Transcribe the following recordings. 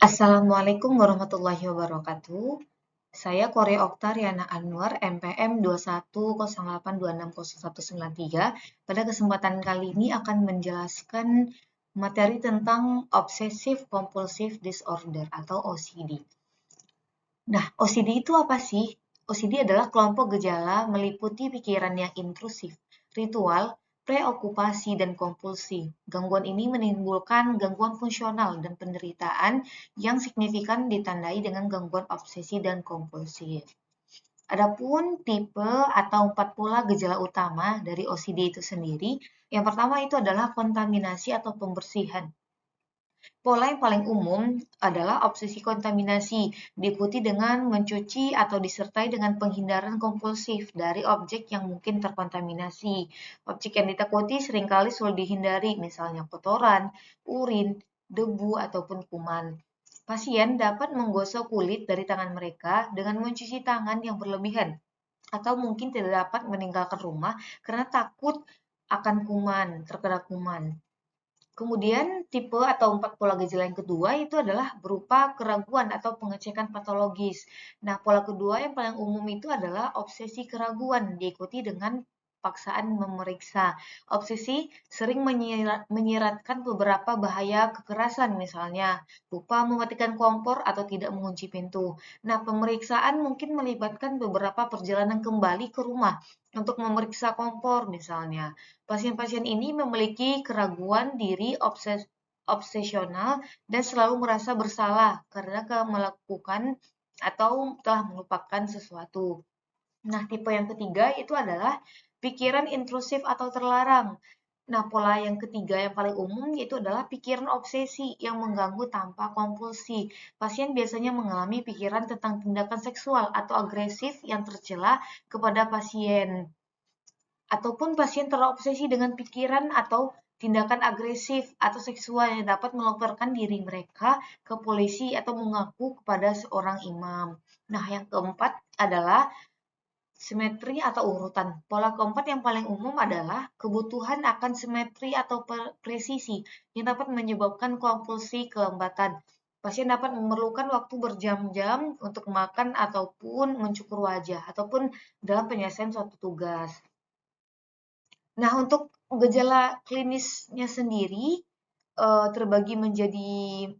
Assalamualaikum warahmatullahi wabarakatuh. Saya Korea Oktariana Anwar, MPM 21082601193. Pada kesempatan kali ini akan menjelaskan materi tentang Obsessive Compulsive Disorder atau OCD. Nah, OCD itu apa sih? OCD adalah kelompok gejala meliputi pikiran yang intrusif, ritual, preokupasi, dan kompulsi. Gangguan ini menimbulkan gangguan fungsional dan penderitaan yang signifikan ditandai dengan gangguan obsesi dan kompulsi. Adapun tipe atau 4 pola gejala utama dari OCD itu sendiri, yang pertama itu adalah kontaminasi atau pembersihan. Pola yang paling umum adalah obsesi kontaminasi, diikuti dengan mencuci atau disertai dengan penghindaran kompulsif dari objek yang mungkin terkontaminasi. Objek yang ditakuti seringkali sulit dihindari, misalnya kotoran, urin, debu, ataupun kuman. Pasien dapat menggosok kulit dari tangan mereka dengan mencuci tangan yang berlebihan, atau mungkin tidak dapat meninggalkan rumah karena takut akan kuman, terkena kuman. Kemudian tipe atau 4 pola gejala yang kedua itu adalah berupa keraguan atau pengecekan patologis. Nah, pola kedua yang paling umum itu adalah obsesi keraguan, diikuti dengan paksaan memeriksa. Obsesi sering menyiratkan beberapa bahaya kekerasan, misalnya lupa mematikan kompor atau tidak mengunci pintu. Nah, pemeriksaan mungkin melibatkan beberapa perjalanan kembali ke rumah untuk memeriksa kompor, misalnya. Pasien-pasien ini memiliki keraguan diri obsesional dan selalu merasa bersalah karena melakukan atau telah melupakan sesuatu. Nah, tipe yang ketiga itu adalah pikiran intrusif atau terlarang. Nah, pola yang ketiga yang paling umum yaitu adalah pikiran obsesi yang mengganggu tanpa kompulsi. Pasien biasanya mengalami pikiran tentang tindakan seksual atau agresif yang tercela kepada pasien, ataupun pasien terobsesi dengan pikiran atau tindakan agresif atau seksual yang dapat melaporkan diri mereka ke polisi atau mengaku kepada seorang imam. Nah, yang keempat adalah simetri atau urutan. Pola keempat yang paling umum adalah kebutuhan akan simetri atau presisi yang dapat menyebabkan kompulsi kelembatan. Pasien dapat memerlukan waktu berjam-jam untuk makan ataupun mencukur wajah, ataupun dalam penyelesaian suatu tugas. Nah, untuk gejala klinisnya sendiri terbagi menjadi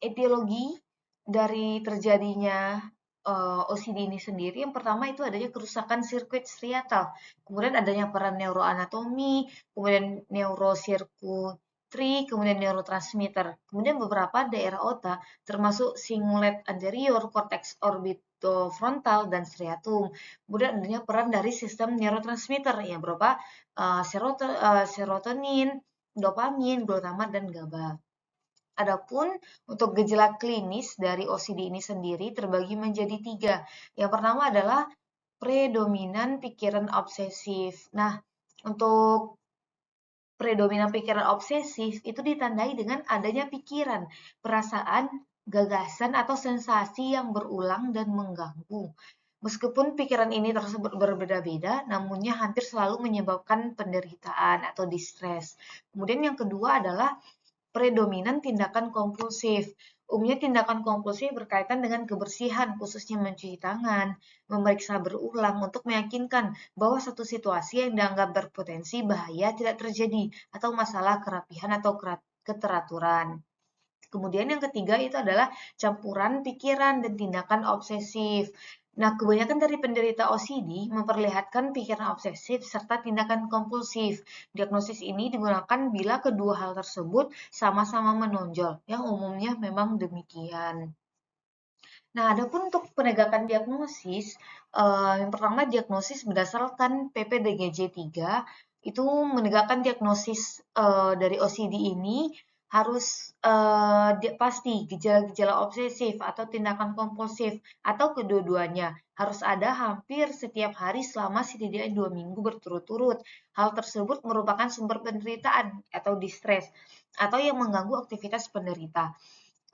etiologi dari terjadinya OCD ini sendiri. Yang pertama itu adanya kerusakan sirkuit striatal, kemudian adanya peran neuroanatomi, kemudian neurosirkuitry, kemudian neurotransmitter, kemudian beberapa daerah otak termasuk cingulate anterior, cortex orbitofrontal, dan striatum. Kemudian adanya peran dari sistem neurotransmitter yang berupa serotonin, dopamin, glutamat, dan GABA. Adapun untuk gejala klinis dari OCD ini sendiri terbagi menjadi 3. Yang pertama adalah predominan pikiran obsesif. Nah, untuk predominan pikiran obsesif itu ditandai dengan adanya pikiran, perasaan, gagasan, atau sensasi yang berulang dan mengganggu. Meskipun pikiran ini tersebut berbeda-beda, namunnya hampir selalu menyebabkan penderitaan atau distres. Kemudian yang kedua adalah predominan tindakan kompulsif. Umumnya tindakan kompulsif berkaitan dengan kebersihan, khususnya mencuci tangan, memeriksa berulang untuk meyakinkan bahwa satu situasi yang dianggap berpotensi bahaya tidak terjadi, atau masalah kerapihan atau keteraturan. Kemudian yang ketiga itu adalah campuran pikiran dan tindakan obsesif. Nah, kebanyakan dari penderita OCD memperlihatkan pikiran obsesif serta tindakan kompulsif. Diagnosis ini digunakan bila kedua hal tersebut sama-sama menonjol, yang umumnya memang demikian. Nah, adapun untuk penegakan diagnosis, yang pertama diagnosis berdasarkan PPDGJ 3, itu menegakkan diagnosis dari OCD ini harus pasti gejala-gejala obsesif atau tindakan kompulsif atau kedua-duanya harus ada hampir setiap hari selama setidaknya 2 minggu berturut-turut. Hal tersebut merupakan sumber penderitaan atau distres atau yang mengganggu aktivitas penderita.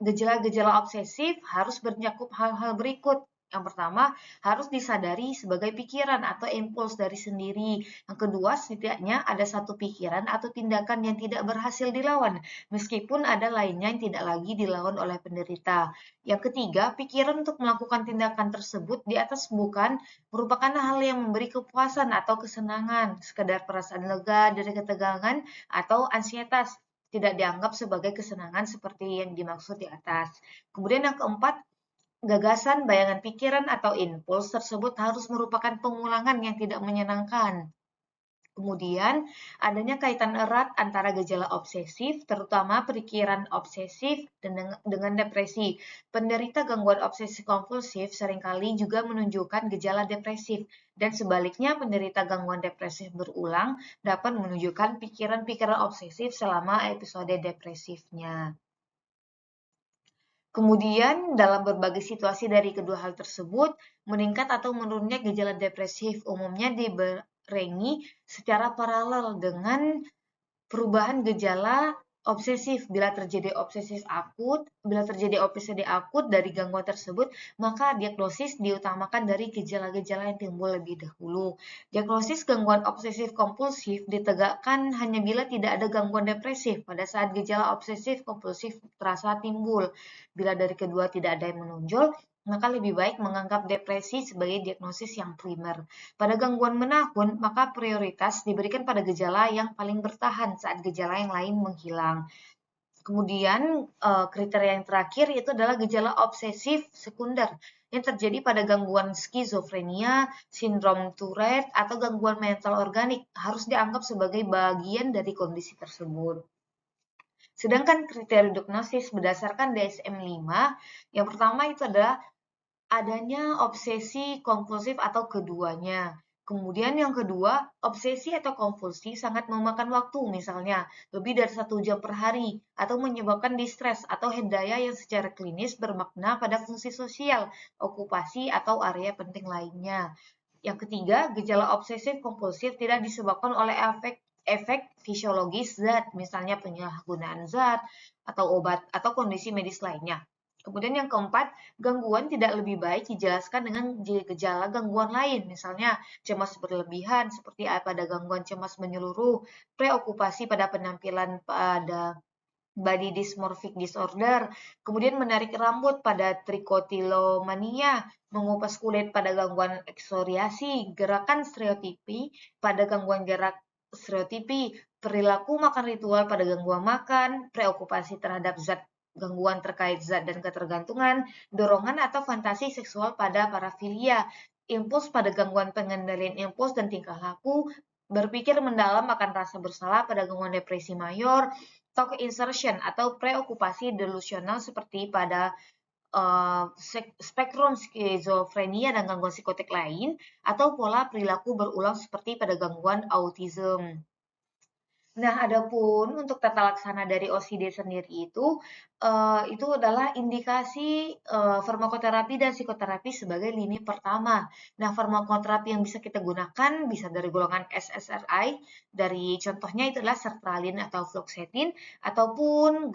Gejala-gejala obsesif harus mencakup hal-hal berikut. Yang pertama, harus disadari sebagai pikiran atau impuls dari sendiri. Yang kedua, setidaknya ada satu pikiran atau tindakan yang tidak berhasil dilawan, meskipun ada lainnya yang tidak lagi dilawan oleh penderita. Yang ketiga, pikiran untuk melakukan tindakan tersebut di atas bukan merupakan hal yang memberi kepuasan atau kesenangan, sekedar perasaan lega dari ketegangan atau ansietas, tidak dianggap sebagai kesenangan seperti yang dimaksud di atas. Kemudian yang keempat, gagasan, bayangan pikiran, atau impuls tersebut harus merupakan pengulangan yang tidak menyenangkan. Kemudian, adanya kaitan erat antara gejala obsesif, terutama pikiran obsesif, dengan depresi. Penderita gangguan obsesif kompulsif seringkali juga menunjukkan gejala depresif, dan sebaliknya penderita gangguan depresif berulang dapat menunjukkan pikiran-pikiran obsesif selama episode depresifnya. Kemudian, dalam berbagai situasi dari kedua hal tersebut, meningkat atau menurunnya gejala depresif umumnya dibarengi secara paralel dengan perubahan gejala obsesif. Bila terjadi obsesi akut dari gangguan tersebut, maka diagnosis diutamakan dari gejala-gejala yang timbul lebih dahulu. Diagnosis gangguan obsesif kompulsif ditegakkan hanya bila tidak ada gangguan depresif pada saat gejala obsesif kompulsif terasa timbul. Bila dari kedua tidak ada yang menonjol, maka lebih baik menganggap depresi sebagai diagnosis yang primer. Pada gangguan menahun, maka prioritas diberikan pada gejala yang paling bertahan saat gejala yang lain menghilang. Kemudian kriteria yang terakhir itu adalah gejala obsesif sekunder yang terjadi pada gangguan skizofrenia, sindrom Tourette, atau gangguan mental organik harus dianggap sebagai bagian dari kondisi tersebut. Sedangkan kriteria diagnosis berdasarkan DSM-5, yang pertama itu adalah adanya obsesi kompulsif atau keduanya. Kemudian yang kedua, obsesi atau kompulsi sangat memakan waktu, misalnya lebih dari 1 jam per hari, atau menyebabkan distres atau hendaya yang secara klinis bermakna pada fungsi sosial, okupasi, atau area penting lainnya. Yang ketiga, gejala obsesif kompulsif tidak disebabkan oleh efek fisiologis zat, misalnya penyalahgunaan zat, atau obat, atau kondisi medis lainnya. Kemudian yang keempat, gangguan tidak lebih baik dijelaskan dengan gejala gangguan lain, misalnya cemas berlebihan seperti pada gangguan cemas menyeluruh, preokupasi pada penampilan pada body dysmorphic disorder, kemudian menarik rambut pada trichotillomania, mengupas kulit pada gangguan eksoriasi, gerakan stereotipi pada gangguan gerak stereotipi, perilaku makan ritual pada gangguan makan, preokupasi terhadap zat gangguan terkait zat dan ketergantungan, dorongan atau fantasi seksual pada parafilia, impuls pada gangguan pengendalian impuls dan tingkah laku, berpikir mendalam akan rasa bersalah pada gangguan depresi mayor, talk insertion atau preokupasi delusional seperti pada spektrum skizofrenia dan gangguan psikotik lain, atau pola perilaku berulang seperti pada gangguan autism. Nah, adapun untuk tata laksana dari OCD sendiri itu adalah indikasi farmakoterapi dan psikoterapi sebagai lini pertama. Nah, farmakoterapi yang bisa kita gunakan bisa dari golongan SSRI, dari contohnya itu adalah sertralin atau fluoxetine, ataupun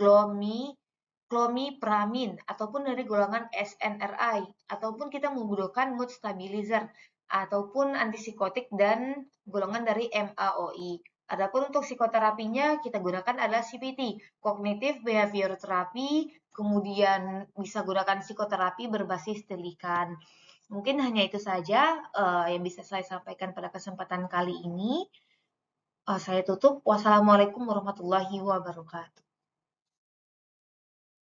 clomipramin, ataupun dari golongan SNRI, ataupun kita membutuhkan mood stabilizer, ataupun antipsikotik dan golongan dari MAOI. Adapun untuk psikoterapinya kita gunakan adalah CBT, Cognitive Behavior Therapy, kemudian bisa gunakan psikoterapi berbasis telikan. Mungkin hanya itu saja yang bisa saya sampaikan pada kesempatan kali ini. Saya tutup. Wassalamualaikum warahmatullahi wabarakatuh.